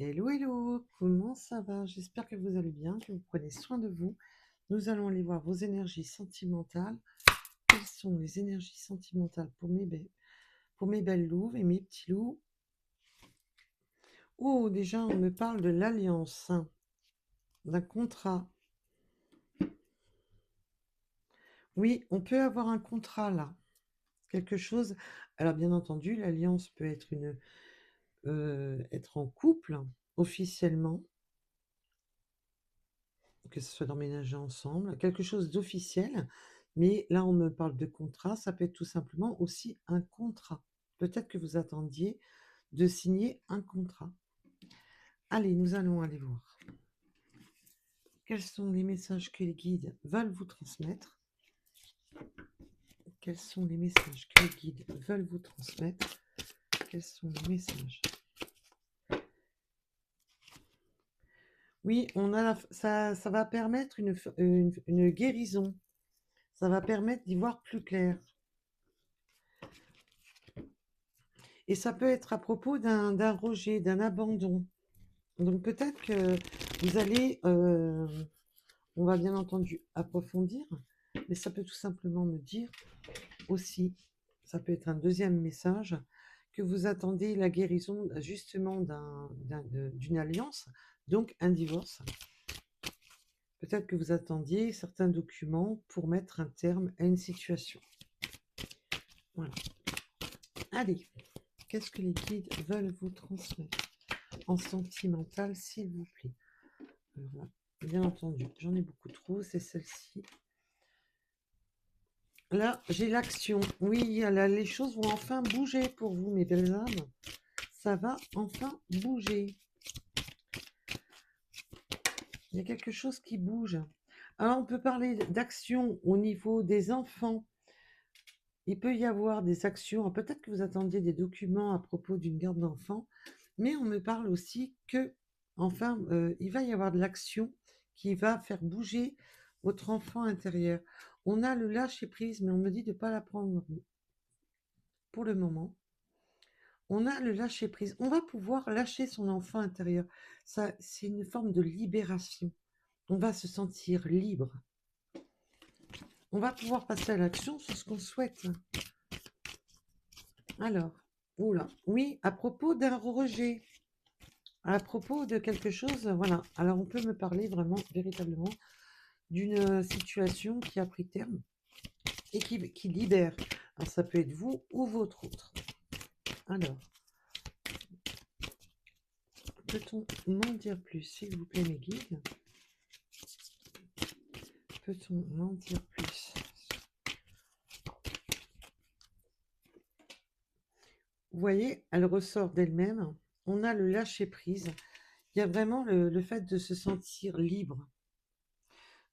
Hello, hello, comment ça va? J'espère que vous allez bien, que vous prenez soin de vous. Nous allons aller voir vos énergies sentimentales. Quelles sont les énergies sentimentales pour mes belles louves et mes petits loups? Oh, déjà, on me parle de l'alliance, hein, d'un contrat. Oui, on peut avoir un contrat là, quelque chose. Alors, bien entendu, l'alliance peut être être en couple officiellement, que ce soit d'emménager ensemble, quelque chose d'officiel. Mais là, on me parle de contrat, ça peut être tout simplement aussi un contrat. Peut-être que vous attendiez de signer un contrat. Allez, nous allons aller voir. Quels sont les messages que les guides veulent vous transmettre? Quels sont les messages que les guides veulent vous transmettre? Quels sont les messages? Oui, ça va permettre une guérison. Ça va permettre d'y voir plus clair. Et ça peut être à propos d'un rejet, d'un abandon. Donc peut-être que vous allez, on va bien entendu approfondir, mais ça peut tout simplement me dire aussi, ça peut être un deuxième message, que vous attendez la guérison justement d'une alliance, donc un divorce. Peut-être que vous attendiez certains documents pour mettre un terme à une situation. Voilà. Allez, qu'est-ce que les guides veulent vous transmettre en sentimental, s'il vous plaît? Voilà. Bien entendu, j'en ai beaucoup trop, c'est celle-ci. Là, j'ai l'action. Oui, là, les choses vont enfin bouger pour vous, mes belles âmes. Ça va enfin bouger. Il y a quelque chose qui bouge. Alors, on peut parler d'action au niveau des enfants. Il peut y avoir des actions. Peut-être que vous attendiez des documents à propos d'une garde d'enfants, mais on me parle aussi que, enfin, il va y avoir de l'action qui va faire bouger votre enfant intérieur. On a le lâcher prise, mais on me dit de ne pas la prendre pour le moment. On a le lâcher prise. On va pouvoir lâcher son enfant intérieur. Ça, c'est une forme de libération. On va se sentir libre. On va pouvoir passer à l'action sur ce qu'on souhaite. Alors, oula, oui, à propos d'un rejet, à propos de quelque chose, voilà. Alors, on peut me parler vraiment, véritablement, d'une situation qui a pris terme et qui libère. Alors, ça peut être vous ou votre autre. Alors, peut-on m'en dire plus, s'il vous plaît, mes guides? Peut-on m'en dire plus? Vous voyez, elle ressort d'elle-même. On a le lâcher-prise. Il y a vraiment le fait de se sentir libre,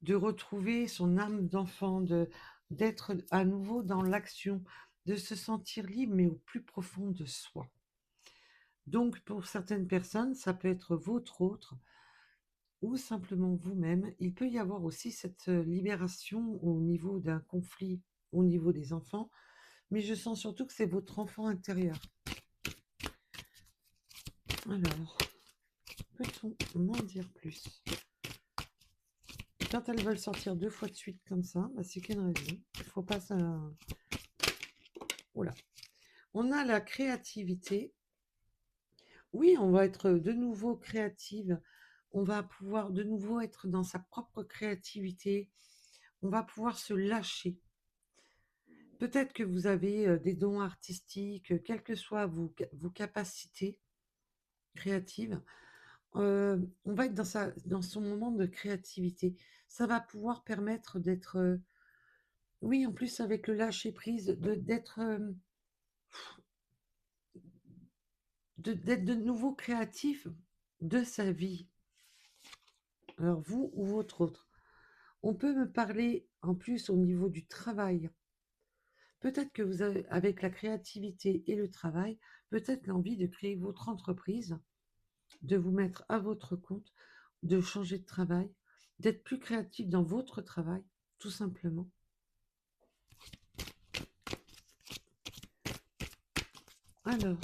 de retrouver son âme d'enfant, d'être à nouveau dans l'action, de se sentir libre, mais au plus profond de soi. Donc, pour certaines personnes, ça peut être votre autre ou simplement vous-même. Il peut y avoir aussi cette libération au niveau d'un conflit, au niveau des enfants, mais je sens surtout que c'est votre enfant intérieur. Alors, peut-on m'en dire plus? Quand elles veulent sortir 2 fois de suite comme ça, bah, c'est qu'il y a une raison. Il faut pas ça. Oula. On a la créativité. Oui, on va être de nouveau créative. On va pouvoir de nouveau être dans sa propre créativité. On va pouvoir se lâcher. Peut-être que vous avez des dons artistiques, quelles que soient vos capacités créatives. On va être dans son moment de créativité. Ça va pouvoir permettre d'être, oui, en plus avec le lâcher prise, d'être de nouveau créatif de sa vie. Alors vous ou votre autre. On peut me parler en plus au niveau du travail. Peut-être que vous avez, avec la créativité et le travail, peut-être l'envie de créer votre entreprise, de vous mettre à votre compte, de changer de travail, d'être plus créatif dans votre travail, tout simplement. Alors,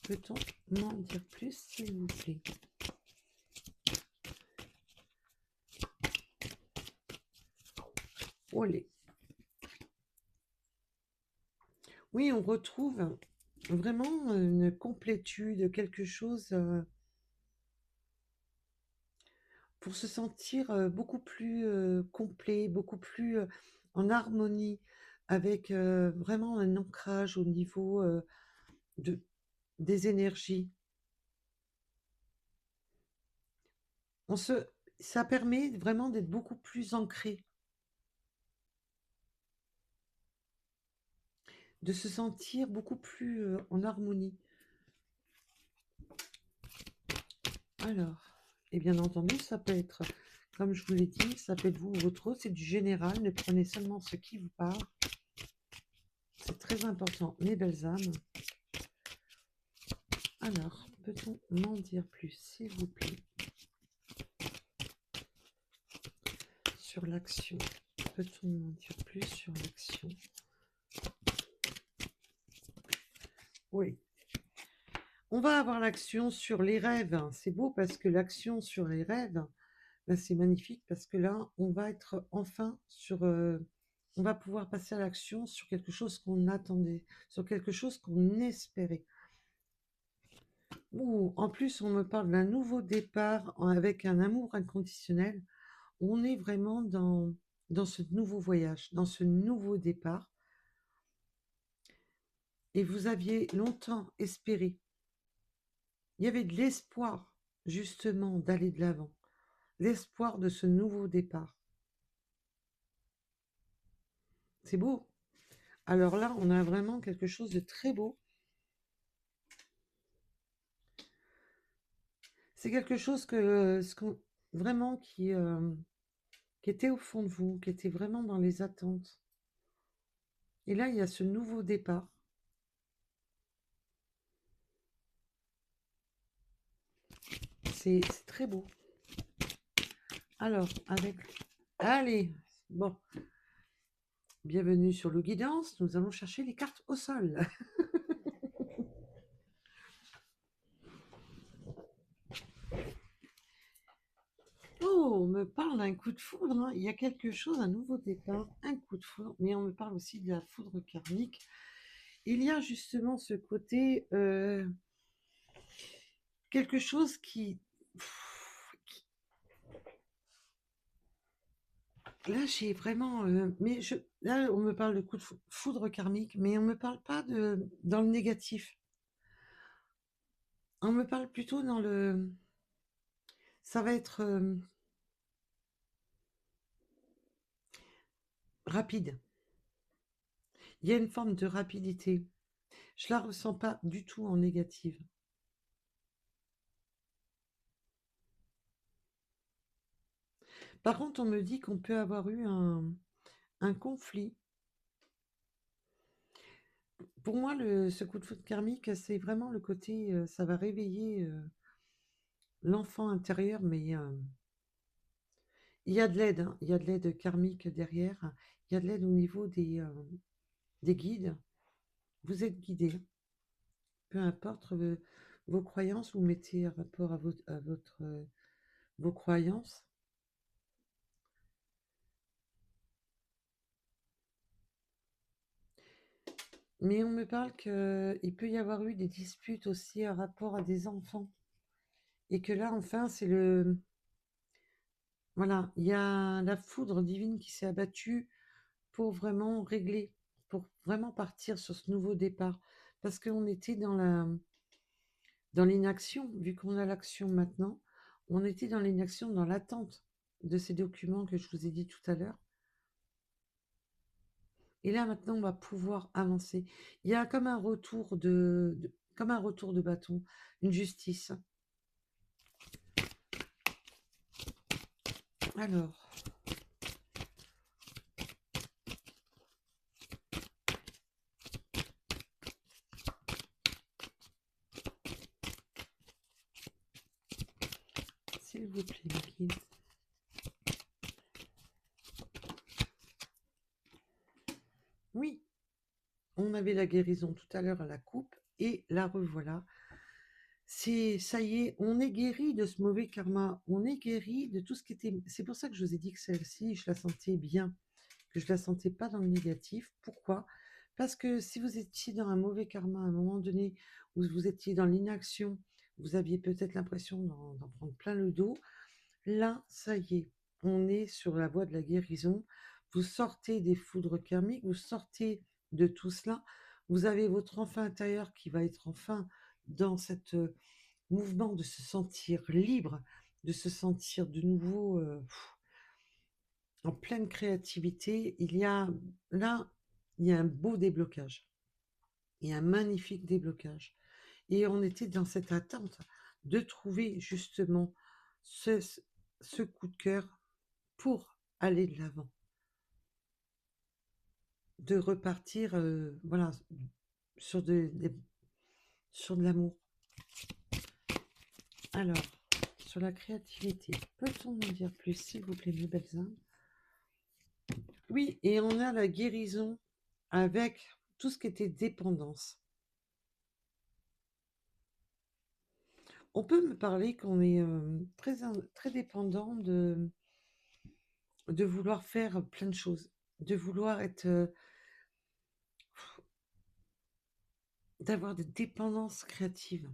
peut-on m'en dire plus, s'il vous plaît? Olé. Oui, on retrouve vraiment une complétude, quelque chose pour se sentir beaucoup plus complet, beaucoup plus en harmonie, avec vraiment un ancrage au niveau de, des énergies. On se, ça permet vraiment d'être beaucoup plus ancré, de se sentir beaucoup plus en harmonie. Alors, et bien entendu, ça peut être, comme je vous l'ai dit, ça peut être vous ou votre autre, c'est du général, ne prenez seulement ce qui vous parle. C'est très important, mes belles âmes. Alors, peut-on m'en dire plus, s'il vous plaît, sur l'action? Peut-on m'en dire plus sur l'action? Oui. On va avoir l'action sur les rêves. C'est beau parce que l'action sur les rêves, ben, c'est magnifique parce que là, on va être enfin sur... on va pouvoir passer à l'action sur quelque chose qu'on attendait, sur quelque chose qu'on espérait. Ouh, en plus, on me parle d'un nouveau départ avec un amour inconditionnel. On est vraiment dans ce nouveau voyage, dans ce nouveau départ. Et vous aviez longtemps espéré. Il y avait de l'espoir, justement, d'aller de l'avant. L'espoir de ce nouveau départ. C'est beau. Alors là, on a vraiment quelque chose de très beau. C'est quelque chose que, vraiment qui était au fond de vous, qui était vraiment dans les attentes. Et là, il y a ce nouveau départ. C'est très beau. Alors, avec... Allez, bon. Bienvenue sur le guidance. Nous allons chercher les cartes au sol. Oh, on me parle d'un coup de foudre, hein. Il y a quelque chose, un nouveau départ, un coup de foudre, mais on me parle aussi de la foudre karmique. Il y a justement ce côté, quelque chose là, j'ai vraiment, là, on me parle de coup de foudre karmique, mais on me parle pas dans le négatif. On me parle plutôt dans le, ça va être rapide. Il y a une forme de rapidité. Je la ressens pas du tout en négative. Par contre, on me dit qu'on peut avoir eu un conflit. Pour moi, ce coup de foudre karmique, c'est vraiment le côté, ça va réveiller l'enfant intérieur, mais il y a de l'aide, hein. Il y a de l'aide karmique derrière. Il y a de l'aide au niveau des guides. Vous êtes guidé. Peu importe vos croyances, vous mettez un rapport à vos croyances. Mais on me parle qu'il peut y avoir eu des disputes aussi en rapport à des enfants. Et que là, enfin, c'est le... Voilà, il y a la foudre divine qui s'est abattue pour vraiment régler, pour vraiment partir sur ce nouveau départ. Parce qu'on était dans l'inaction, vu qu'on a l'action maintenant, on était dans l'inaction, dans l'attente de ces documents que je vous ai dit tout à l'heure. Et là, maintenant, on va pouvoir avancer. Il y a comme un retour comme un retour de bâton, une justice. Alors, s'il vous plaît, mes guides. Oui, on avait la guérison tout à l'heure à la coupe et la revoilà. ça y est, on est guéri de ce mauvais karma, on est guéri de tout ce qui était. C'est pour ça que je vous ai dit que celle-ci, je la sentais bien, que je la sentais pas dans le négatif. Pourquoi? Parce que si vous étiez dans un mauvais karma à un moment donné, où vous étiez dans l'inaction, vous aviez peut-être l'impression d'en prendre plein le dos. Là, ça y est, on est sur la voie de la guérison. Vous sortez des foudres karmiques, vous sortez de tout cela. Vous avez votre enfant intérieur qui va être enfin dans cette mouvement de se sentir libre, de se sentir de nouveau en pleine créativité. Là, il y a un beau déblocage. Il y a un magnifique déblocage. Et on était dans cette attente de trouver justement ce, ce coup de cœur pour aller de l'avant, de repartir voilà, sur sur de l'amour. Alors, sur la créativité, peut-on en dire plus, s'il vous plaît, mes belles âmes? Oui, et on a la guérison avec tout ce qui était dépendance. On peut me parler qu'on est très dépendant de vouloir faire plein de choses, de vouloir être, d'avoir des dépendances créatives.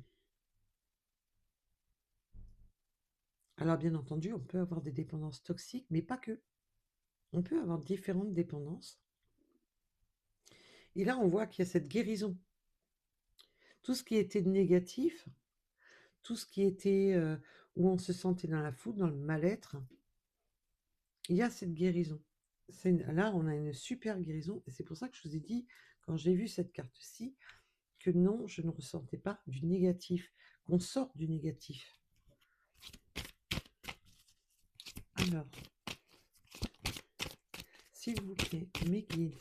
Alors, bien entendu, on peut avoir des dépendances toxiques, mais pas que. On peut avoir différentes dépendances. Et là, on voit qu'il y a cette guérison. Tout ce qui était négatif, tout ce qui était où on se sentait dans la foule, dans le mal-être, il y a cette guérison. Là, on a une super guérison. Et c'est pour ça que je vous ai dit, quand j'ai vu cette carte-ci, que non, je ne ressentais pas du négatif, qu'on sort du négatif. Alors, s'il vous plaît, mes guides.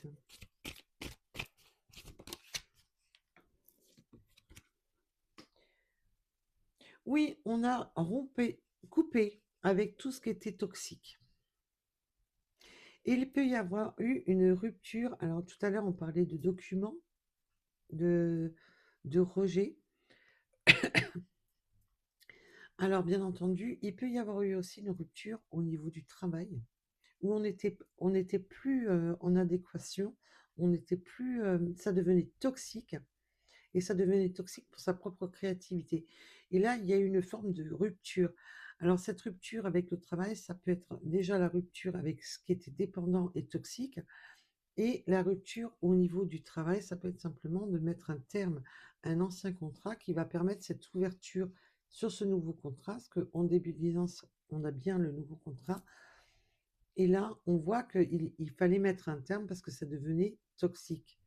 Oui, on a coupé avec tout ce qui était toxique. Et il peut y avoir eu une rupture. Alors, tout à l'heure, on parlait de documents, de, de rejet. Alors, bien entendu, il peut y avoir eu aussi une rupture au niveau du travail, où on n'était plus en adéquation, on n'était plus, ça devenait toxique, et ça devenait toxique pour sa propre créativité. Et là, il y a eu une forme de rupture. Alors, cette rupture avec le travail, ça peut être déjà la rupture avec ce qui était dépendant et toxique, et la rupture au niveau du travail, ça peut être simplement de mettre un terme à un ancien contrat qui va permettre cette ouverture sur ce nouveau contrat, parce qu'en début de licence, on a bien le nouveau contrat. Et là, on voit qu'il fallait mettre un terme parce que ça devenait toxique.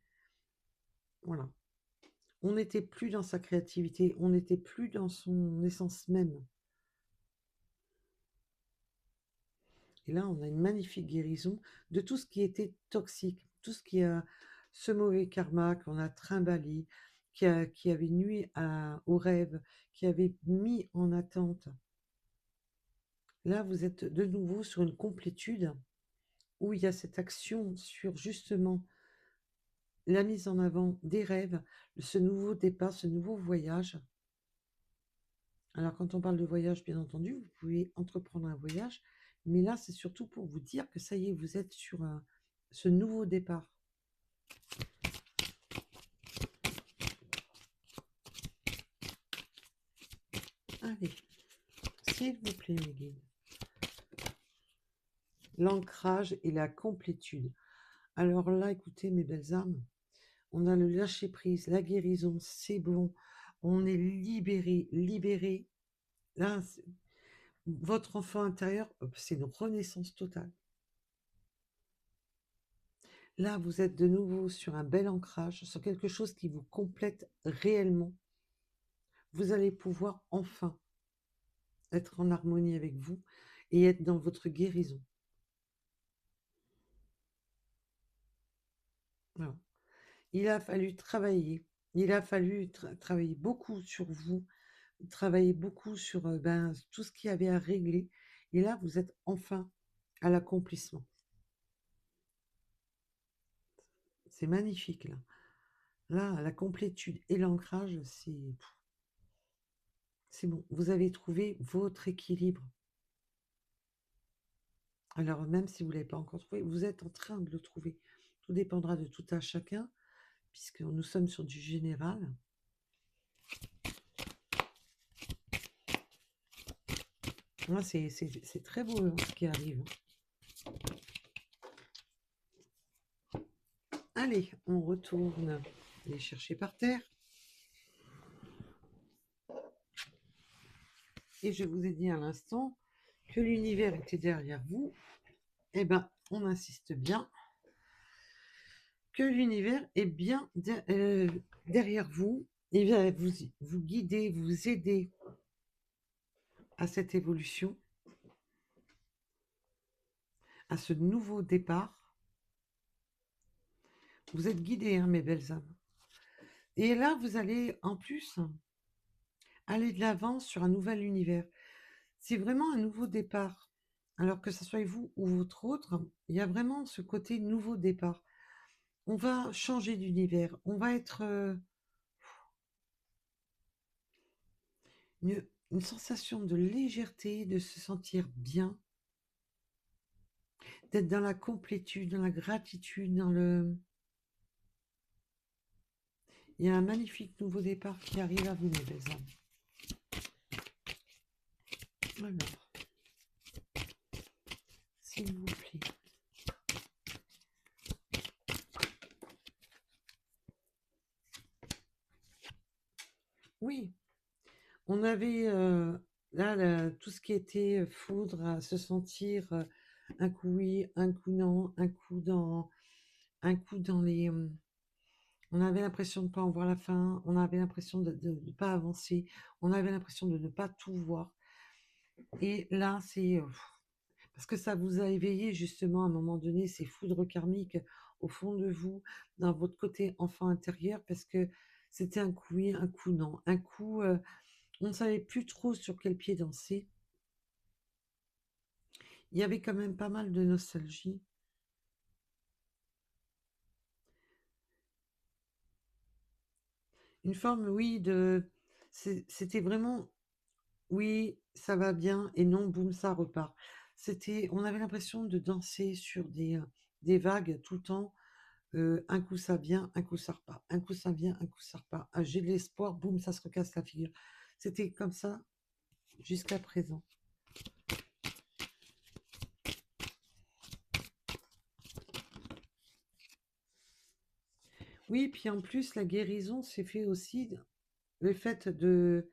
Voilà. On n'était plus dans sa créativité, on n'était plus dans son essence même. Et là, on a une magnifique guérison de tout ce qui était toxique, tout ce qui a ce mauvais karma qu'on a trimballé, qui avait nuit au rêve, qui avait mis en attente. Là, vous êtes de nouveau sur une complétude où il y a cette action sur justement la mise en avant des rêves, ce nouveau départ, ce nouveau voyage. Alors, quand on parle de voyage, bien entendu, vous pouvez entreprendre un voyage, mais là, c'est surtout pour vous dire que ça y est, vous êtes sur ce nouveau départ. Allez, s'il vous plaît, mes guides. L'ancrage et la complétude. Alors là, écoutez, mes belles âmes, on a le lâcher-prise, la guérison, c'est bon. On est libéré, libéré. Là, votre enfant intérieur, c'est une renaissance totale. Là, vous êtes de nouveau sur un bel ancrage, sur quelque chose qui vous complète réellement. Vous allez pouvoir enfin être en harmonie avec vous et être dans votre guérison. Voilà. Il a fallu travailler. Il a fallu travailler beaucoup sur vous, travailler beaucoup sur tout ce qu'il y avait à régler. Et là, vous êtes enfin à l'accomplissement. C'est magnifique, là. Là, la complétude et l'ancrage, c'est... C'est bon, vous avez trouvé votre équilibre. Alors, même si vous ne l'avez pas encore trouvé, vous êtes en train de le trouver. Tout dépendra de tout un chacun, puisque nous sommes sur du général. Moi, c'est très beau hein, ce qui arrive. Allez, on retourne les chercher par terre. Et je vous ai dit à l'instant que l'univers était derrière vous. Eh bien, on insiste bien que l'univers est bien derrière vous. Il va vous guider, vous aider à cette évolution, à ce nouveau départ. Vous êtes guidés, hein, mes belles âmes. Et là, vous allez en plus aller de l'avant sur un nouvel univers. C'est vraiment un nouveau départ. Alors que ce soit vous ou votre autre, il y a vraiment ce côté nouveau départ. On va changer d'univers. On va être une sensation de légèreté, de se sentir bien, d'être dans la complétude, dans la gratitude, dans le... Il y a un magnifique nouveau départ qui arrive à vous, mes belles âmes. Alors, s'il vous plaît. Oui, on avait là tout ce qui était foudre, à se sentir un coup oui, un coup non, un coup dans les... on avait l'impression de ne pas en voir la fin, on avait l'impression de ne pas avancer, on avait l'impression de ne pas tout voir. Et là, c'est... parce que ça vous a éveillé justement à un moment donné ces foudres karmiques au fond de vous, dans votre côté enfant intérieur, parce que c'était un coup oui, un coup non, un coup... on ne savait plus trop sur quel pied danser. Il y avait quand même pas mal de nostalgie. Une forme, oui, de... C'était vraiment, oui, ça va bien, et non, boum, ça repart. On avait l'impression de danser sur des vagues tout le temps. Un coup ça vient, un coup ça repart. Un coup ça vient, un coup ça repart. Ah, j'ai de l'espoir, boum, ça se recasse la figure. C'était comme ça jusqu'à présent. Oui, puis en plus, la guérison s'est fait aussi le fait de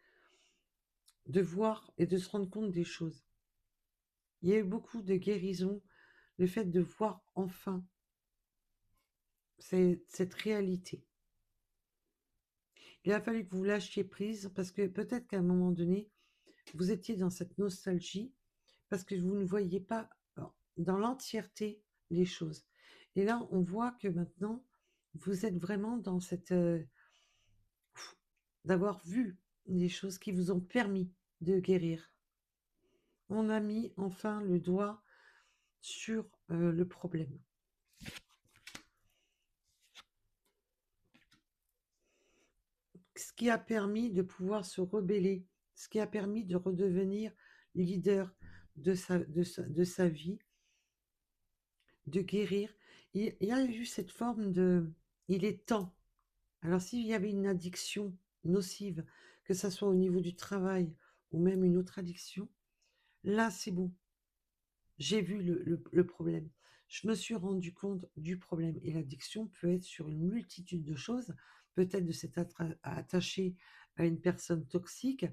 voir et de se rendre compte des choses. Il y a eu beaucoup de guérison, le fait de voir enfin cette réalité. Il a fallu que vous lâchiez prise parce que peut-être qu'à un moment donné, vous étiez dans cette nostalgie parce que vous ne voyiez pas dans l'entièreté les choses. Et là, on voit que maintenant, vous êtes vraiment dans cette... d'avoir vu les choses qui vous ont permis de guérir. On a mis enfin le doigt sur le problème. Ce qui a permis de pouvoir se rebeller, ce qui a permis de redevenir leader de sa vie, de guérir. Il y a eu cette forme de... Il est temps. Alors s'il y avait une addiction nocive, que ce soit au niveau du travail ou même une autre addiction, là c'est bon. J'ai vu le problème. Je me suis rendu compte du problème. Et l'addiction peut être sur une multitude de choses. Peut-être de s'être attaché à une personne toxique,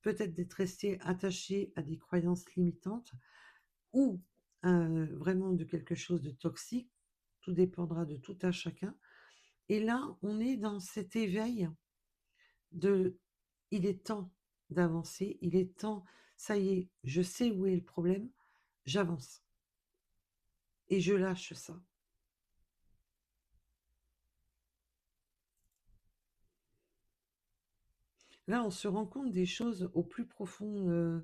peut-être d'être resté attaché à des croyances limitantes ou vraiment de quelque chose de toxique. Tout dépendra de tout un chacun. Et là, on est dans cet éveil de... Il est temps d'avancer, il est temps, ça y est, je sais où est le problème, j'avance. Et je lâche ça. Là, on se rend compte des choses au plus profond,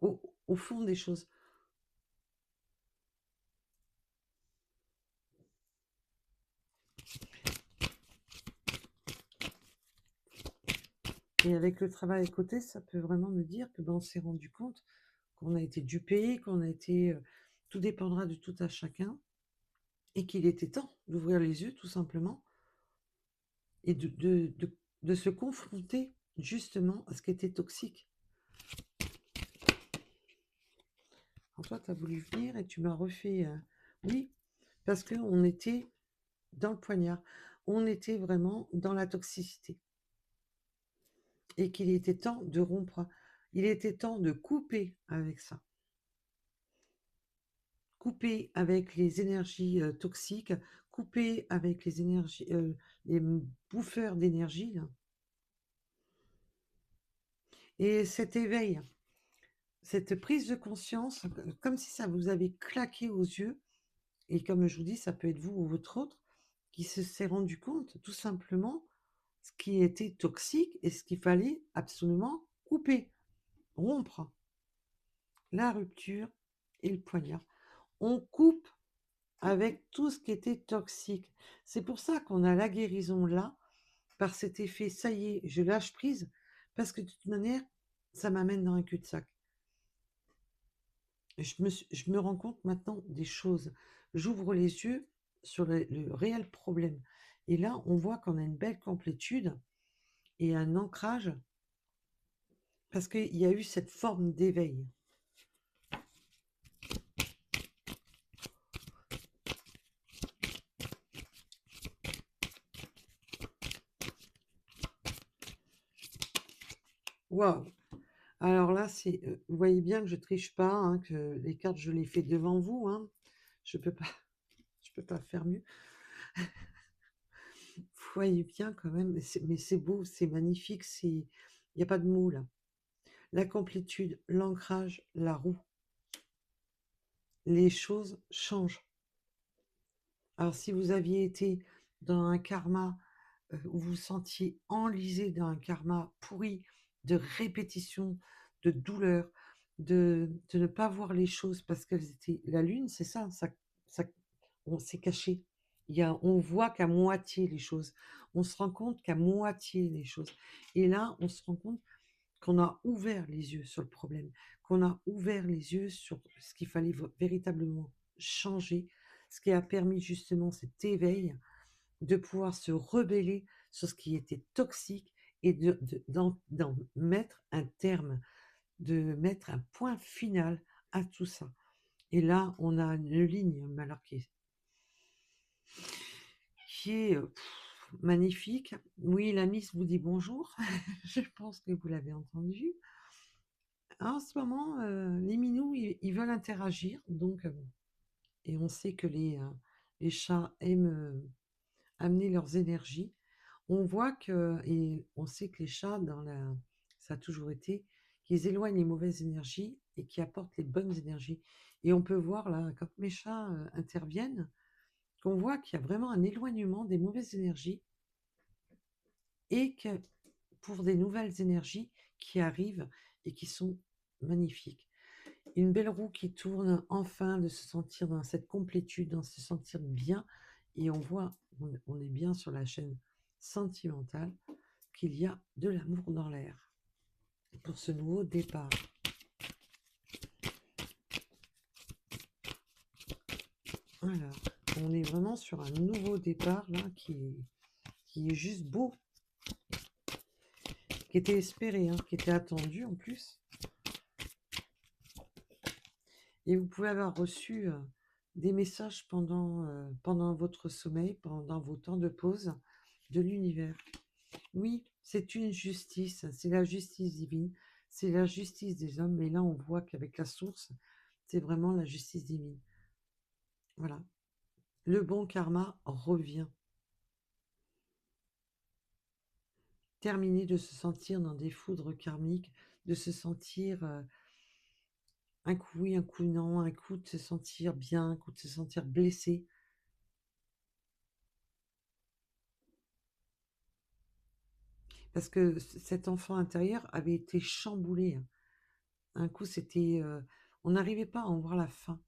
au fond des choses. Et avec le travail à côté, ça peut vraiment me dire que ben, on s'est rendu compte qu'on a été dupé, qu'on a été... tout dépendra de tout à chacun, et qu'il était temps d'ouvrir les yeux, tout simplement, et de se confronter justement à ce qui était toxique. Alors toi, tu as voulu venir et tu m'as refait... Oui, parce qu'on était dans le poignard. On était vraiment dans la toxicité. Et qu'il était temps de rompre. Il était temps de couper avec ça. Couper avec les énergies toxiques, couper avec les énergies, les bouffeurs d'énergie. Et cet éveil, cette prise de conscience, comme si ça vous avait claqué aux yeux, et comme je vous dis, ça peut être vous ou votre autre, qui s'est rendu compte tout simplement ce qui était toxique et ce qu'il fallait absolument couper, rompre. La rupture et le poignard. On coupe avec tout ce qui était toxique. C'est pour ça qu'on a la guérison là, par cet effet, ça y est, je lâche prise, parce que de toute manière, ça m'amène dans un cul-de-sac. Je me rends compte maintenant des choses. J'ouvre les yeux sur le réel problème. Et là, on voit qu'on a une belle complétude et un ancrage, parce qu'il y a eu cette forme d'éveil. Waouh! Alors là, c'est, vous voyez bien que je triche pas, hein, que les cartes, je les fais devant vous, hein. Je peux pas, je peux pas faire mieux. Vous voyez bien quand même, mais c'est beau, c'est magnifique, il n'y a pas de mots là. La complétude, l'ancrage, la roue. Les choses changent. Alors si vous aviez été dans un karma où vous vous sentiez enlisé dans un karma pourri de répétition, de douleur, de ne pas voir les choses parce qu'elles étaient... La lune, c'est ça on s'est caché. On voit qu'à moitié les choses. On se rend compte qu'à moitié les choses. Et là, on se rend compte qu'on a ouvert les yeux sur le problème, qu'on a ouvert les yeux sur ce qu'il fallait véritablement changer, ce qui a permis justement cet éveil de pouvoir se rebeller sur ce qui était toxique et d'en mettre un terme, de mettre un point final à tout ça. Et là, on a une ligne, alors qui est magnifique. Oui, la Miss vous dit bonjour. Je pense que vous l'avez entendu. En ce moment, les minous, ils veulent interagir, donc, et on sait que les chats aiment amener leurs énergies. On voit que, et on sait que les chats, ça a toujours été, qu'ils éloignent les mauvaises énergies et qui apportent les bonnes énergies. Et on peut voir là, quand mes chats interviennent, qu'on voit qu'il y a vraiment un éloignement des mauvaises énergies et que pour des nouvelles énergies qui arrivent et qui sont magnifiques. Une belle roue qui tourne, enfin, de se sentir dans cette complétude, de se sentir bien. Et on voit, on est bien sur la chaîne sentimentale, qu'il y a de l'amour dans l'air pour ce nouveau départ. Alors, on est vraiment sur un nouveau départ là qui est juste beau, qui était espéré, hein, qui était attendu en plus. Et vous pouvez avoir reçu des messages pendant votre sommeil, pendant vos temps de pause de l'univers. Oui, c'est une justice, c'est la justice divine, c'est la justice des hommes, mais là on voit qu'avec la source, c'est vraiment la justice divine. Voilà. Le bon karma revient. Terminer de se sentir dans des foudres karmiques, de se sentir un coup oui, un coup non, un coup de se sentir bien, un coup de se sentir blessé. Parce que cet enfant intérieur avait été chamboulé. Un coup, c'était... on n'arrivait pas à en voir la fin.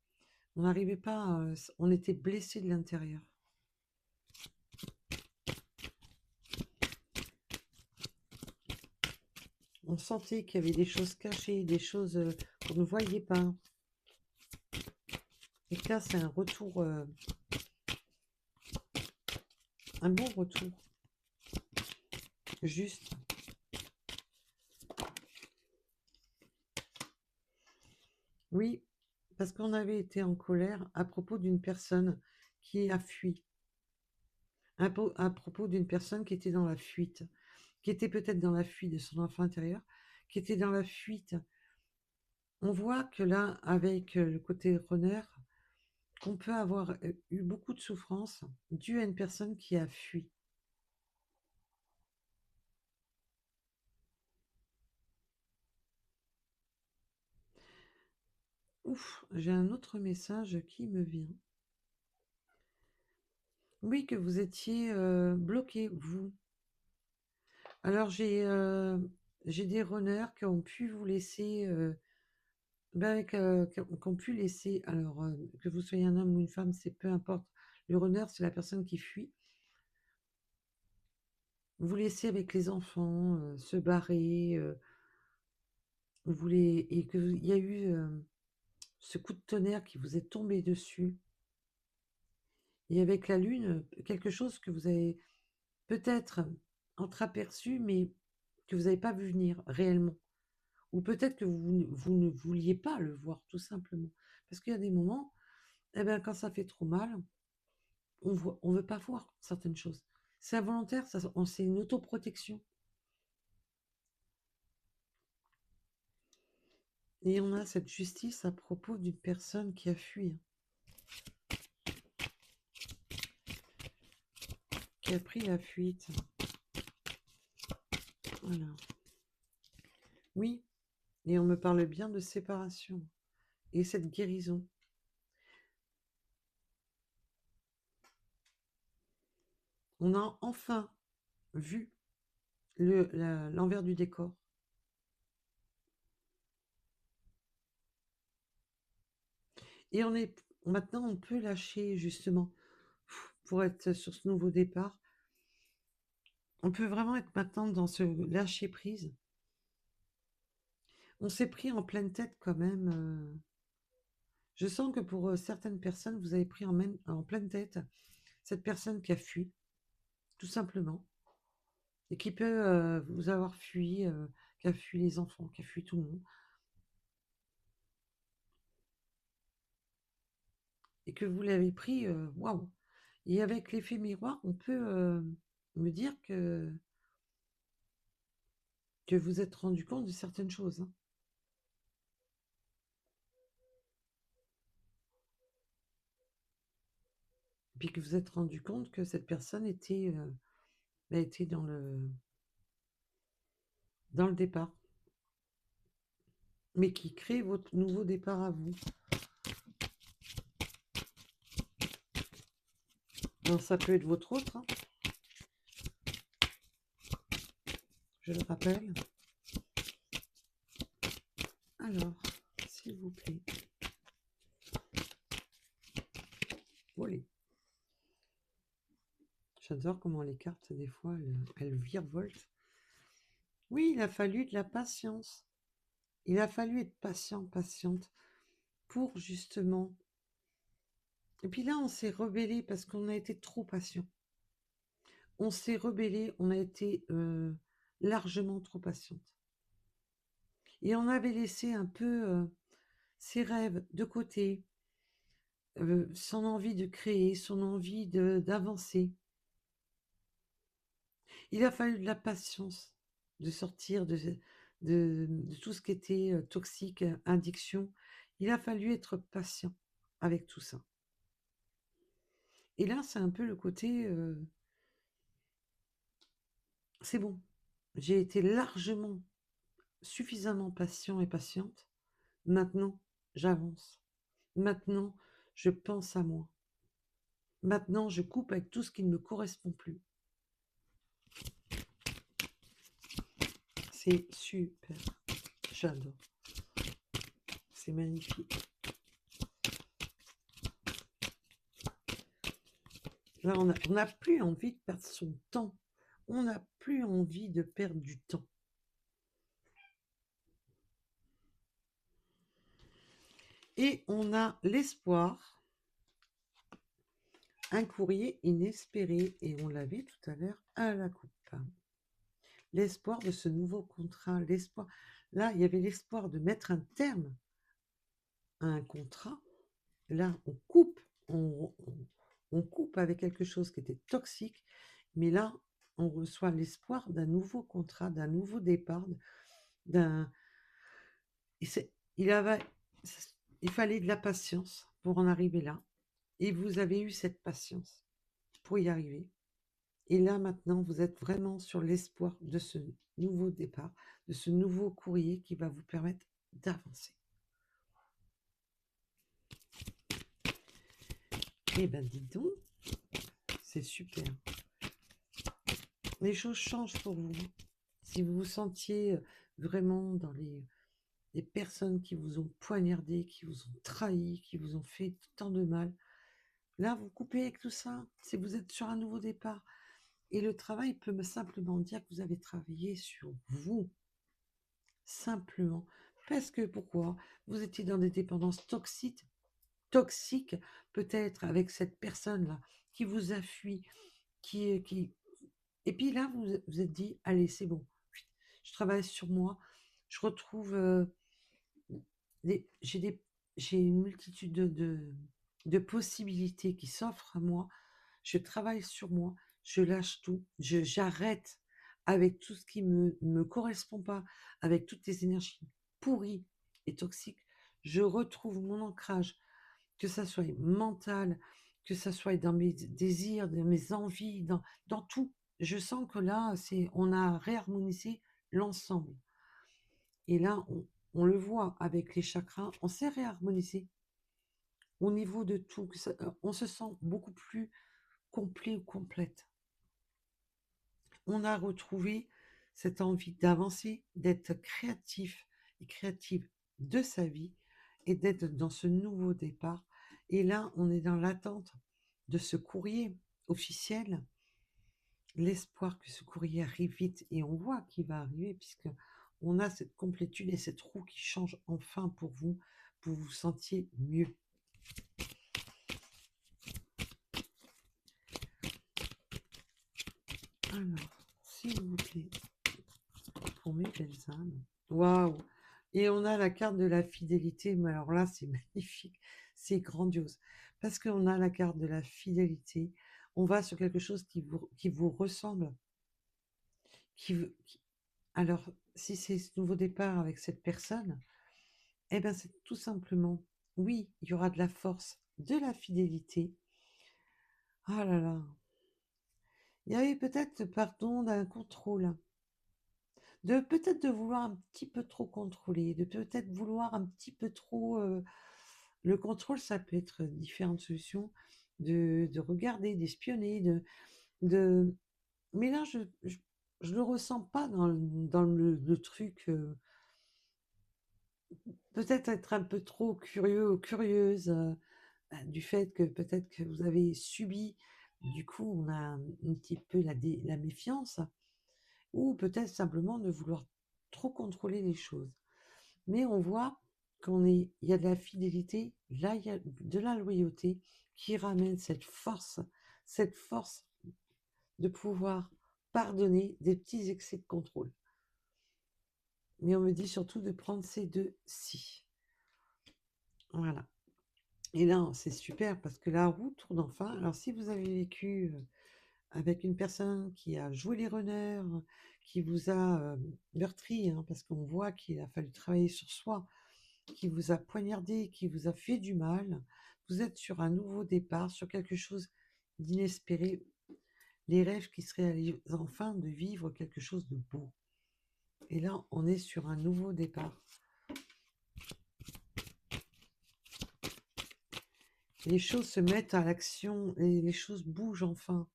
On n'arrivait pas... on était blessé de l'intérieur. On sentait qu'il y avait des choses cachées, des choses qu'on ne voyait pas. Et que là, c'est un retour, un bon retour. Juste. Oui, parce qu'on avait été en colère à propos d'une personne qui a fui. À propos d'une personne qui était dans la fuite. Qui était peut-être dans la fuite de son enfant intérieur. Qui était dans la fuite. On voit que là, avec le côté runner, qu'on peut avoir eu beaucoup de souffrance due à une personne qui a fui. Ouf, j'ai un autre message qui me vient. Oui, que vous étiez bloqué, vous. Alors j'ai des runners qui ont pu vous laisser, qui ont pu laisser, alors que vous soyez un homme ou une femme, c'est peu importe. Le runner, c'est la personne qui fuit. Vous laissez avec les enfants, se barrer, et qu'il y a eu ce coup de tonnerre qui vous est tombé dessus. Et avec la lune, quelque chose que vous avez peut-être entreaperçu, mais que vous n'avez pas vu venir réellement. Ou peut-être que vous ne vouliez pas le voir, tout simplement. Parce qu'il y a des moments, eh ben, quand ça fait trop mal, on veut pas voir certaines choses. C'est involontaire, c'est une autoprotection. Et on a cette justice à propos d'une personne qui a fui, qui a pris la fuite. Voilà. Oui, et on me parle bien de séparation et cette guérison. On a enfin vu l'envers du décor. Et maintenant, on peut lâcher justement pour être sur ce nouveau départ. On peut vraiment être maintenant dans ce lâcher prise. On s'est pris en pleine tête quand même. Je sens que pour certaines personnes, vous avez pris en pleine tête cette personne qui a fui, tout simplement, et qui peut vous avoir fui, qui a fui les enfants, qui a fui tout le monde, et que vous l'avez pris, waouh! Et avec l'effet miroir, on peut me dire que vous êtes rendu compte de certaines choses, hein. Et puis que vous êtes rendu compte que cette personne était dans le départ, mais qui crée votre nouveau départ à vous. Alors ça peut être votre autre, hein, je le rappelle. Alors, s'il vous plaît. Volez. J'adore comment les cartes, des fois, elles virevoltent. Oui, il a fallu de la patience. Il a fallu être patient, patiente, pour justement... Et puis là, on s'est rebellé parce qu'on a été trop patient. On s'est rebellé, on a été largement trop patiente. Et on avait laissé un peu ses rêves de côté, son envie de créer, son envie d'avancer. Il a fallu de la patience, de sortir de tout ce qui était toxique, addiction. Il a fallu être patient avec tout ça. Et là, c'est un peu le côté, c'est bon. J'ai été largement, suffisamment patient et patiente. Maintenant, j'avance. Maintenant, je pense à moi. Maintenant, je coupe avec tout ce qui ne me correspond plus. C'est super. J'adore. C'est magnifique. Là, on n'a plus envie de perdre son temps. On n'a plus envie de perdre du temps. Et on a l'espoir, un courrier inespéré, et on l'avait tout à l'heure à la coupe. L'espoir de ce nouveau contrat, l'espoir. Là, il y avait l'espoir de mettre un terme à un contrat. Là, on coupe avec quelque chose qui était toxique, mais là, on reçoit l'espoir d'un nouveau contrat, d'un nouveau départ, d'un. Il avait, il fallait de la patience pour en arriver là, et vous avez eu cette patience pour y arriver. Et là, maintenant, vous êtes vraiment sur l'espoir de ce nouveau départ, de ce nouveau courrier qui va vous permettre d'avancer. Eh ben, dis donc, c'est super. Les choses changent pour vous. Si vous vous sentiez vraiment dans les personnes qui vous ont poignardé, qui vous ont trahi, qui vous ont fait tant de mal, là, vous coupez avec tout ça. Si vous êtes sur un nouveau départ, et le travail peut simplement dire que vous avez travaillé sur vous. Simplement. Parce que pourquoi? Vous étiez dans des dépendances toxiques, peut-être avec cette personne-là qui vous a fui, qui. Et puis là, vous vous êtes dit, allez, c'est bon. Je travaille sur moi. Je retrouve j'ai une multitude de possibilités qui s'offrent à moi. Je travaille sur moi, je lâche tout, j'arrête avec tout ce qui me correspond pas, avec toutes les énergies pourries et toxiques. Je retrouve mon ancrage, que ça soit mental, que ça soit dans mes désirs, dans mes envies, dans tout. Je sens que là, on a réharmonisé l'ensemble. Et là, on le voit avec les chakras, on s'est réharmonisé au niveau de tout. On se sent beaucoup plus complet ou complète. On a retrouvé cette envie d'avancer, d'être créatif et créative de sa vie et d'être dans ce nouveau départ. Et là, on est dans l'attente de ce courrier officiel, l'espoir que ce courrier arrive vite, et on voit qu'il va arriver puisque on a cette complétude et cette roue qui change enfin pour vous sentiez mieux. Alors, s'il vous plaît, pour mes belles âmes. Waouh! Et on a la carte de la fidélité, mais alors là, c'est magnifique, c'est grandiose. Parce qu'on a la carte de la fidélité, on va sur quelque chose qui vous ressemble. Alors, si c'est ce nouveau départ avec cette personne, eh bien, c'est tout simplement, oui, il y aura de la force, de la fidélité. Ah là là. Il y avait peut-être, pardon, d'un contrôle. Peut-être de vouloir un petit peu trop contrôler, de peut-être vouloir un petit peu trop. Le contrôle, ça peut être différentes solutions, de regarder, d'espionner, de. Mais là, je le ressens pas dans le truc. Peut-être être un peu trop curieux ou curieuse du fait que peut-être que vous avez subi. Du coup, on a un petit peu la méfiance, ou peut-être simplement de vouloir trop contrôler les choses. Mais on voit il y a de la fidélité, là il y a de la loyauté qui ramène cette force de pouvoir pardonner des petits excès de contrôle. Mais on me dit surtout de prendre ces deux si. Voilà. Et là, c'est super parce que la roue tourne enfin. Alors, si vous avez vécu avec une personne qui a joué les runners, qui vous a meurtri, hein, parce qu'on voit qu'il a fallu travailler sur soi, qui vous a poignardé, qui vous a fait du mal, vous êtes sur un nouveau départ, sur quelque chose d'inespéré, les rêves qui se réalisent enfin, de vivre quelque chose de beau. Et là, on est sur un nouveau départ. Les choses se mettent à l'action et les choses bougent enfin.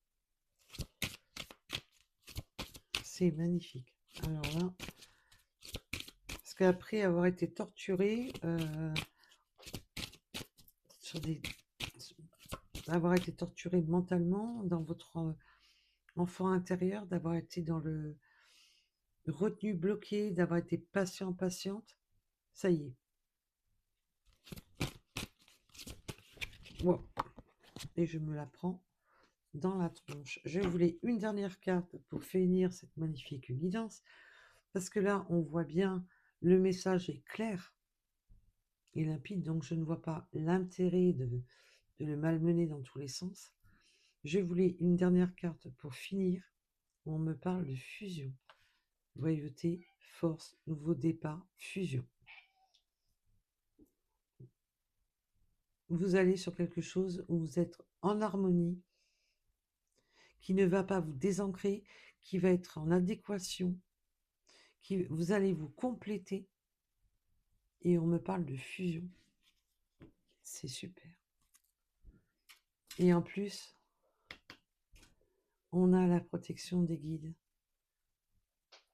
C'est magnifique. Alors là, parce qu'après avoir été torturé, avoir été torturé mentalement dans votre enfant intérieur, d'avoir été dans le retenu, bloqué, d'avoir été patiente, ça y est. Wow. Et je me la prends dans la tronche. Je voulais une dernière carte pour finir cette magnifique guidance, parce que là, on voit bien, le message est clair et limpide, donc je ne vois pas l'intérêt de le malmener dans tous les sens. Je voulais une dernière carte pour finir, où on me parle de fusion. Loyauté, force, nouveau départ, fusion. Vous allez sur quelque chose où vous êtes en harmonie, qui ne va pas vous désancrer, qui va être en adéquation, qui vous allez vous compléter, et on me parle de fusion. C'est super. Et en plus, on a la protection des guides.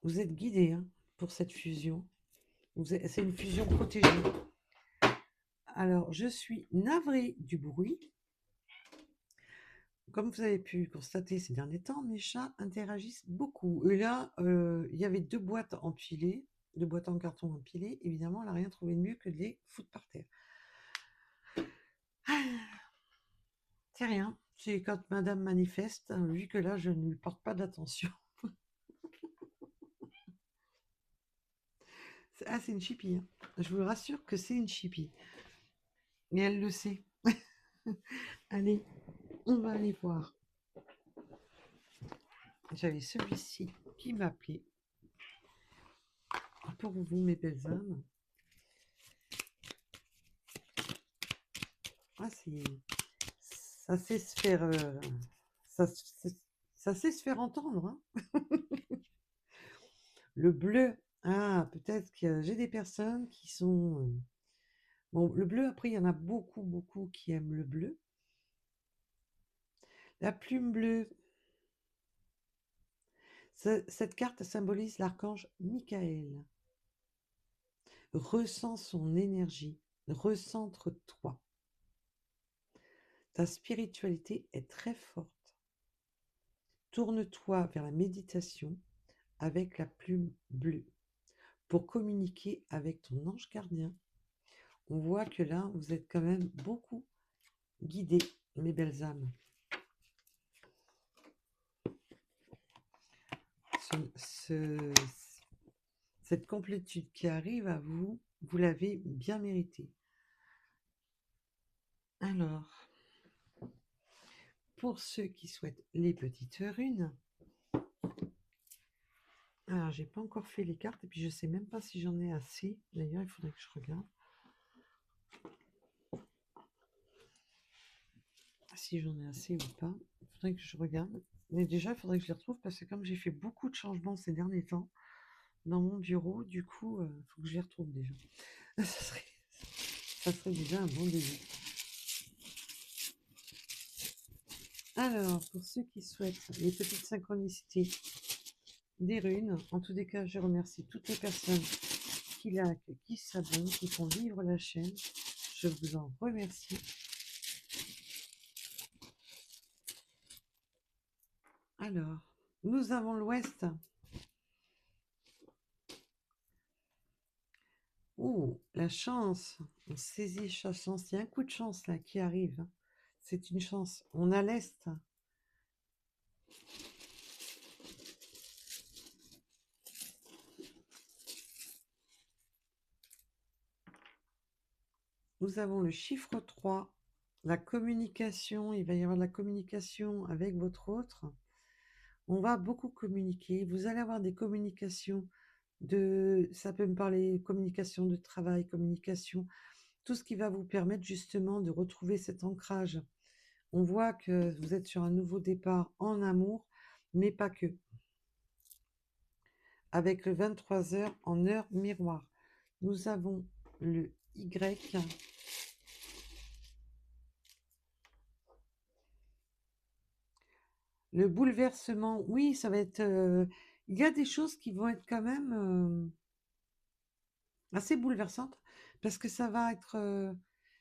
Vous êtes guidés hein, pour cette fusion. C'est une fusion protégée. Alors, je suis navrée du bruit. Comme vous avez pu constater ces derniers temps, mes chats interagissent beaucoup. Et là, il y avait 2 boîtes empilées, 2 boîtes en carton empilées. Évidemment, elle n'a rien trouvé de mieux que de les foutre par terre. C'est rien. C'est quand madame manifeste, hein, vu que là, je ne lui porte pas d'attention. Ah, c'est une chipie. Hein. Je vous rassure que c'est une chipie. Et elle le sait. Allez, on va aller voir. J'avais celui-ci qui m'appelait. Pour vous, mes belles âmes. Ah, ça sait se faire... ça sait se faire entendre. Hein. Le bleu. Ah, peut-être que j'ai des personnes qui sont... Bon, le bleu, après, il y en a beaucoup, beaucoup qui aiment le bleu. La plume bleue. Cette carte symbolise l'archange Michael. Ressens son énergie. Recentre-toi. Ta spiritualité est très forte. Tourne-toi vers la méditation avec la plume bleue pour communiquer avec ton ange gardien. On voit que là, vous êtes quand même beaucoup guidés, mes belles âmes. Cette complétude qui arrive à vous, vous l'avez bien méritée. Alors, pour ceux qui souhaitent les petites runes, alors j'ai pas encore fait les cartes et puis je sais même pas si j'en ai assez. D'ailleurs, il faudrait que je regarde. Si j'en ai assez ou pas, il faudrait que je regarde. Mais déjà, il faudrait que je les retrouve parce que comme j'ai fait beaucoup de changements ces derniers temps dans mon bureau, du coup, il faut que je les retrouve déjà. Ça serait déjà un bon début. Alors, pour ceux qui souhaitent les petites synchronicités des runes, en tous les cas, je remercie toutes les personnes qui likent, qui s'abonnent, qui font vivre la chaîne. Je vous en remercie. Alors, nous avons l'Ouest. Oh, la chance. On saisit sa chance. Il y a un coup de chance là qui arrive. C'est une chance. On a l'Est. Nous avons le chiffre 3. La communication. Il va y avoir de la communication avec votre autre. On va beaucoup communiquer. Vous allez avoir des communications ça peut me parler communication de travail, communication, tout ce qui va vous permettre justement de retrouver cet ancrage. On voit que vous êtes sur un nouveau départ en amour, mais pas que. Avec le 23 heures en heure miroir. Nous avons le Y. Le bouleversement, oui, ça va être... il y a des choses qui vont être quand même assez bouleversantes, parce que ça va être...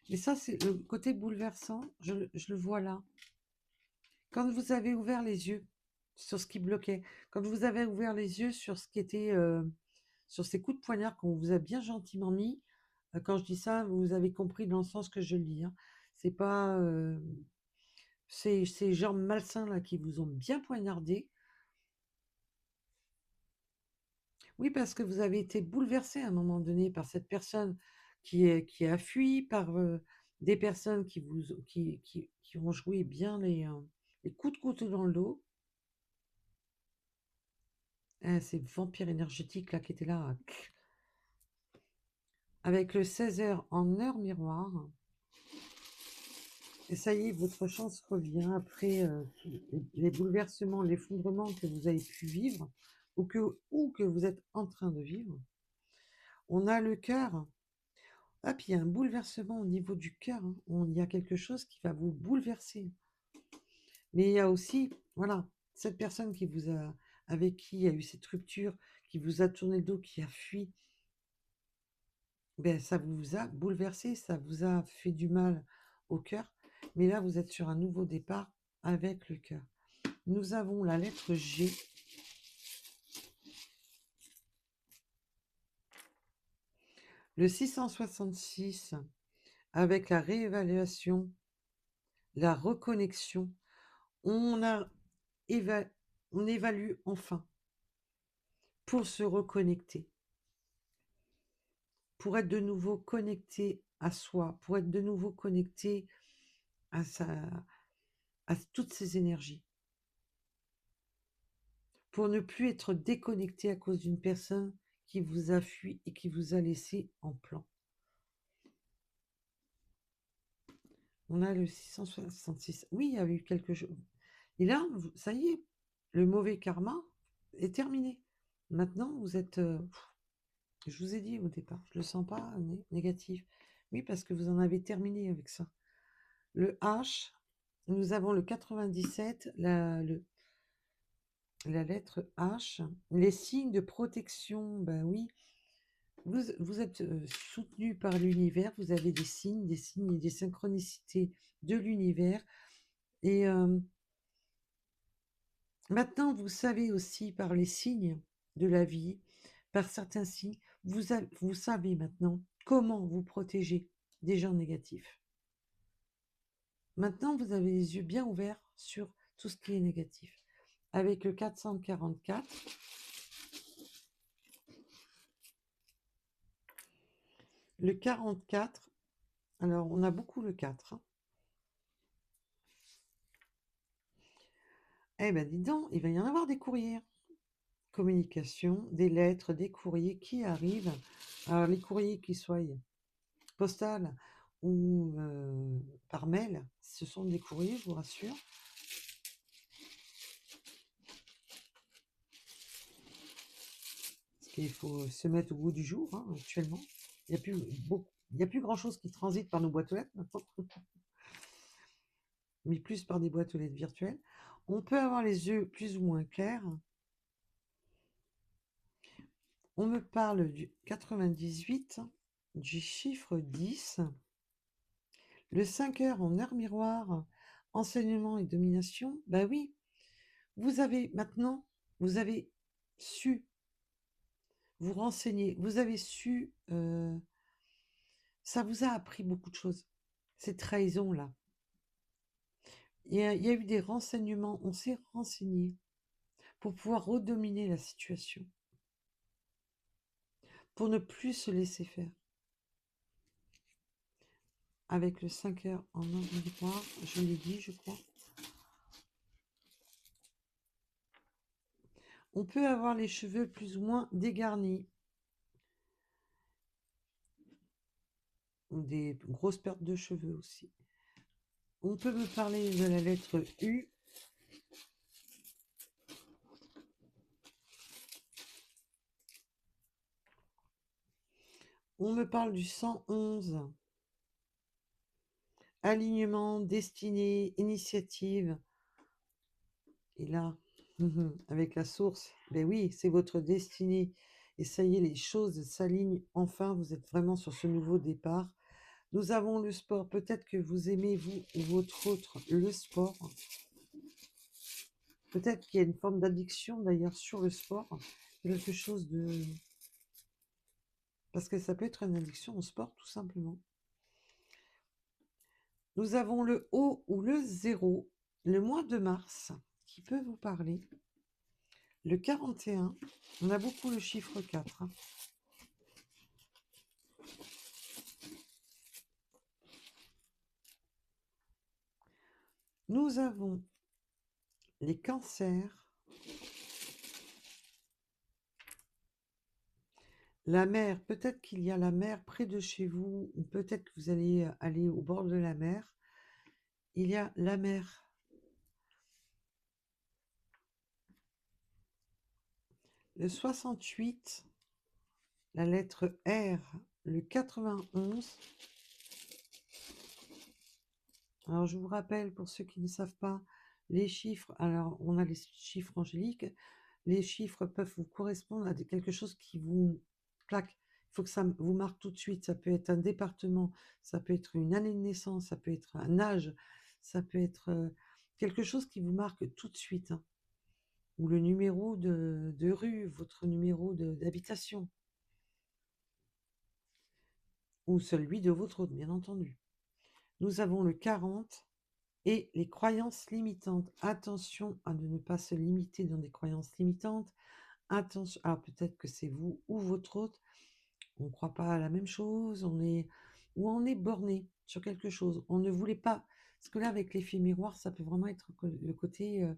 et ça, c'est le côté bouleversant, je le vois là. Quand vous avez ouvert les yeux sur ce qui bloquait, quand vous avez ouvert les yeux sur ce qui était... sur ces coups de poignard qu'on vous a bien gentiment mis, quand je dis ça, vous avez compris dans le sens que je lis. Hein. C'est pas ces gens malsains là qui vous ont bien poignardé. Oui, parce que vous avez été bouleversé à un moment donné par cette personne qui a fui, par des personnes qui ont joué bien les coups de couteau dans le dos. Ah, ces vampires énergétiques là qui étaient là, avec le 16h en heure miroir. Et ça y est, votre chance revient après les bouleversements, l'effondrement que vous avez pu vivre ou que vous êtes en train de vivre. On a le cœur. Ah, puis il y a un bouleversement au niveau du cœur, hein. Il y a quelque chose qui va vous bouleverser. Mais il y a aussi, voilà, cette personne avec qui il y a eu cette rupture, qui vous a tourné le dos, qui a fui, ben, ça vous a bouleversé, ça vous a fait du mal au cœur. Mais là, vous êtes sur un nouveau départ avec le cœur. Nous avons la lettre G. Le 666, avec la réévaluation, la reconnexion, on a on évalue enfin pour se reconnecter, pour être de nouveau connecté à soi, pour être de nouveau connecté à à toutes ces énergies, pour ne plus être déconnecté à cause d'une personne qui vous a fui et qui vous a laissé en plan. On a le 666. Oui, il y a eu quelque chose. Et là, ça y est, le mauvais karma est terminé. Maintenant, vous êtes... je vous ai dit au départ, je le sens pas négatif. Oui, parce que vous en avez terminé avec ça. Le H, nous avons le 97, la lettre H. Les signes de protection, ben oui, vous êtes soutenu par l'univers, vous avez des signes et des synchronicités de l'univers. Et maintenant, vous savez aussi par les signes de la vie, par certains signes, vous savez maintenant comment vous protéger des gens négatifs. Maintenant, vous avez les yeux bien ouverts sur tout ce qui est négatif. Avec le 444, le 44, alors on a beaucoup le 4. Hein. Eh ben dis donc, il va y en avoir des courriers. Communication, des lettres, des courriers qui arrivent. Alors les courriers qui soient postales ou par mail, ce sont des courriers, je vous rassure. Parce qu'il faut se mettre au goût du jour, hein, actuellement. Il n'y a plus il y a plus grand chose qui transite par nos boîtes aux lettres maintenant, mais plus par des boîtes aux lettres virtuelles. On peut avoir les yeux plus ou moins clairs. On me parle du 98, du chiffre 10, le 5 heures en heure miroir, enseignement et domination. Ben oui, vous avez maintenant, vous avez su vous renseigner, vous avez su, ça vous a appris beaucoup de choses, ces trahisons-là. Il y a eu des renseignements, on s'est renseigné pour pouvoir redominer la situation, pour ne plus se laisser faire. Avec le 5 heures en heure miroir, je l'ai dit, je crois. On peut avoir les cheveux plus ou moins dégarnis. Ou des grosses pertes de cheveux aussi. On peut me parler de la lettre U. On me parle du 111. Alignement, destinée, initiative. Et là, avec la source, ben oui, c'est votre destinée. Et ça y est, les choses s'alignent enfin. Vous êtes vraiment sur ce nouveau départ. Nous avons le sport. Peut-être que vous aimez, vous ou votre autre, le sport. Peut-être qu'il y a une forme d'addiction d'ailleurs sur le sport. Quelque chose de... Parce que ça peut être une addiction au sport, tout simplement. Nous avons le haut ou le 0, le mois de mars, qui peut vous parler. Le 41, on a beaucoup le chiffre 4. Hein. Nous avons les cancers, la mer, peut-être qu'il y a la mer près de chez vous, ou peut-être que vous allez aller au bord de la mer. Il y a la mer. Le 68, la lettre R, le 91. Alors, je vous rappelle, pour ceux qui ne savent pas, les chiffres, alors on a les chiffres angéliques, les chiffres peuvent vous correspondre à quelque chose qui vous claque. Il faut que ça vous marque tout de suite. Ça peut être un département, ça peut être une année de naissance, ça peut être un âge, ça peut être quelque chose qui vous marque tout de suite. Hein. Ou le numéro de rue, votre numéro d'habitation. Ou celui de votre autre, bien entendu. Nous avons le 40 et les croyances limitantes. Attention à ne pas se limiter dans des croyances limitantes. Attention, alors peut-être que c'est vous ou votre autre, on ne croit pas à la même chose, on est borné sur quelque chose. On ne voulait pas, parce que là, avec l'effet miroir, ça peut vraiment être le côté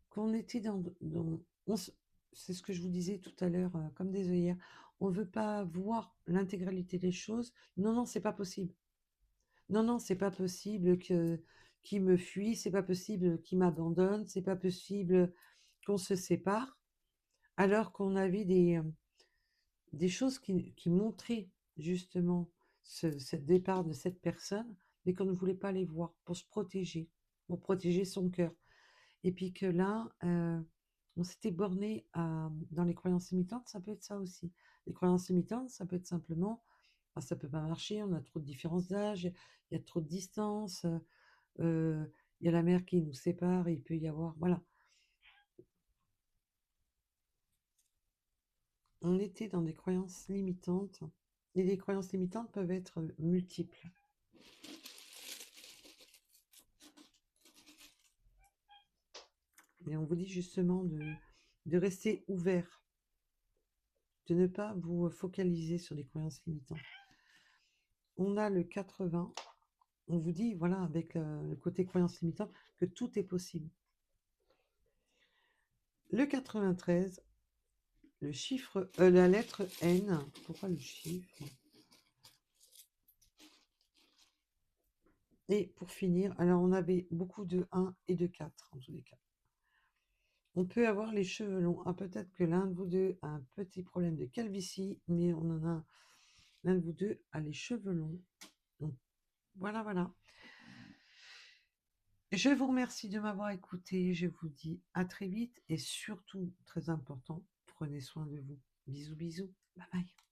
qu'on était c'est ce que je vous disais tout à l'heure, comme des œillères. On ne veut pas voir l'intégralité des choses. Non, non, c'est pas possible. Non, non, c'est pas possible qu'il me fuit, c'est pas possible qu'il m'abandonne, c'est pas possible qu'on se sépare, alors qu'on avait des choses qui montraient justement ce départ de cette personne, mais qu'on ne voulait pas les voir pour protéger son cœur. Et puis que là, on s'était borné dans les croyances limitantes, ça peut être ça aussi. Les croyances limitantes, ça peut être simplement, ah, ça peut pas marcher, on a trop de différences d'âge, il y a trop de distance, il y a la mer qui nous sépare, il peut y avoir, voilà. On était dans des croyances limitantes, et les croyances limitantes peuvent être multiples. Et on vous dit justement de rester ouvert, de ne pas vous focaliser sur des croyances limitantes. On a le 80, on vous dit, voilà, avec le côté croyance limitante, que tout est possible. Le 93, le chiffre, la lettre N, pourquoi le chiffre? Et pour finir, alors on avait beaucoup de 1 et de 4 en tous les cas. On peut avoir les cheveux longs. Ah, peut-être que l'un de vous deux a un petit problème de calvitie, mais on en a l'un de vous deux a les cheveux longs. Donc, voilà, voilà. Je vous remercie de m'avoir écouté. Je vous dis à très vite et surtout, très important, prenez soin de vous. Bisous, bisous. Bye bye.